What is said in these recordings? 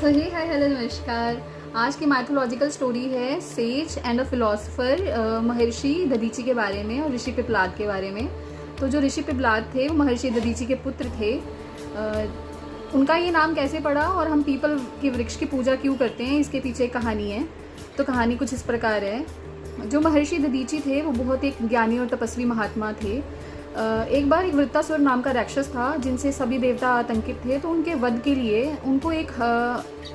सो हे hi hello नमस्कार। आज की माइथोलॉजिकल स्टोरी है सेज एंड अ फिलोसफर महर्षि दधीची के बारे में और ऋषि पिप्लाद के बारे में। तो जो ऋषि पिप्लाद थे वो महर्षि दधीची के पुत्र थे। उनका ये नाम कैसे पड़ा और हम पीपल के वृक्ष की पूजा क्यों करते हैं, इसके पीछे एक कहानी है। तो कहानी कुछ इस प्रकार है। जो महर्षि दधीची थे वो बहुत एक ज्ञानी और तपस्वी महात्मा थे। एक बार एक वृत्तासुर नाम का राक्षस था जिनसे सभी देवता आतंकित थे। तो उनके वध के लिए उनको एक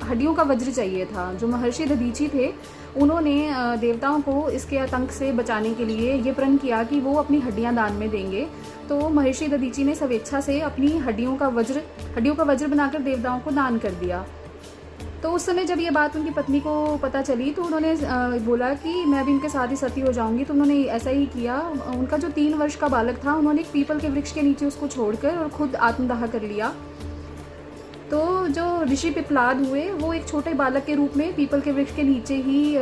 हड्डियों का वज्र चाहिए था। जो महर्षि दधीची थे उन्होंने देवताओं को इसके आतंक से बचाने के लिए ये प्रण किया कि वो अपनी हड्डियां दान में देंगे। तो महर्षि दधीची ने स्वेच्छा से अपनी हड्डियों का वज्र बनाकर देवताओं को दान कर दिया। तो उस समय जब ये बात उनकी पत्नी को पता चली तो उन्होंने बोला कि मैं भी इनके साथ ही सती हो जाऊंगी। तो उन्होंने ऐसा ही किया। उनका जो 3 वर्ष का बालक था उन्होंने एक पीपल के वृक्ष के नीचे उसको छोड़कर और खुद आत्मदाह कर लिया। तो जो ऋषि पिप्लाद हुए वो एक छोटे बालक के रूप में पीपल के वृक्ष के नीचे ही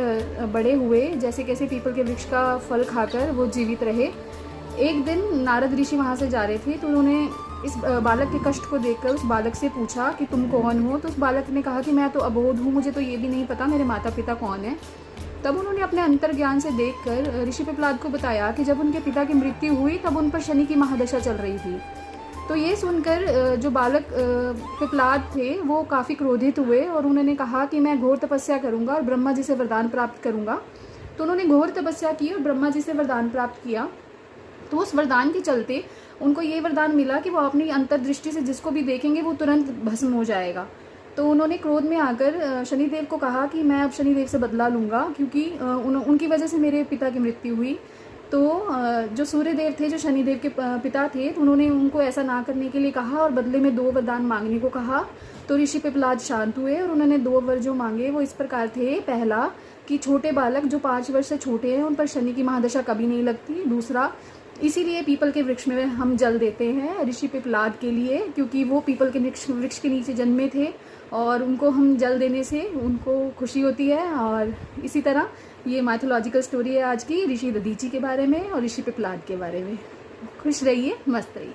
बड़े हुए। जैसे कैसे पीपल के वृक्ष का फल खाकर वो जीवित रहे। एक दिन नारद ऋषि वहाँ से जा रहे थे तो उन्होंने इस बालक के कष्ट को देखकर उस बालक से पूछा कि तुम कौन हो। तो उस बालक ने कहा कि मैं तो अबोध हूँ, मुझे तो ये भी नहीं पता मेरे माता पिता कौन है। तब उन्होंने अपने अंतर्ज्ञान से देखकर ऋषि पिप्लाद को बताया कि जब उनके पिता की मृत्यु हुई तब उन पर शनि की महादशा चल रही थी। तो ये सुनकर जो बालक पिप्लाद थे वो काफ़ी क्रोधित हुए और उन्होंने कहा कि मैं घोर तपस्या करूँगा और ब्रह्मा जी से वरदान प्राप्त करूँगा। तो उन्होंने घोर तपस्या की और ब्रह्मा जी से वरदान प्राप्त किया। तो उस वरदान के चलते उनको ये वरदान मिला कि वो अपनी अंतर्दृष्टि से जिसको भी देखेंगे वो तुरंत भस्म हो जाएगा। तो उन्होंने क्रोध में आकर शनिदेव को कहा कि मैं अब शनिदेव से बदला लूँगा क्योंकि उनकी वजह से मेरे पिता की मृत्यु हुई। तो जो सूर्यदेव थे जो शनिदेव के पिता थे तो उन्होंने उनको ऐसा ना करने के लिए कहा और बदले में 2 वरदान मांगने को कहा। तो ऋषि पिप्लाद शांत हुए और उन्होंने 2 वर जो मांगे वो इस प्रकार थे। पहला कि छोटे बालक जो 5 वर्ष से छोटे हैं उन पर शनि की महादशा कभी नहीं लगती। दूसरा, इसीलिए पीपल के वृक्ष में हम जल देते हैं ऋषि पिप्लाद के लिए क्योंकि वो पीपल के वृक्ष के नीचे जन्मे थे और उनको हम जल देने से उनको खुशी होती है। और इसी तरह ये माइथोलॉजिकल स्टोरी है आज की ऋषि दधीची के बारे में और ऋषि पिप्लाद के बारे में। खुश रहिए, मस्त रहिए।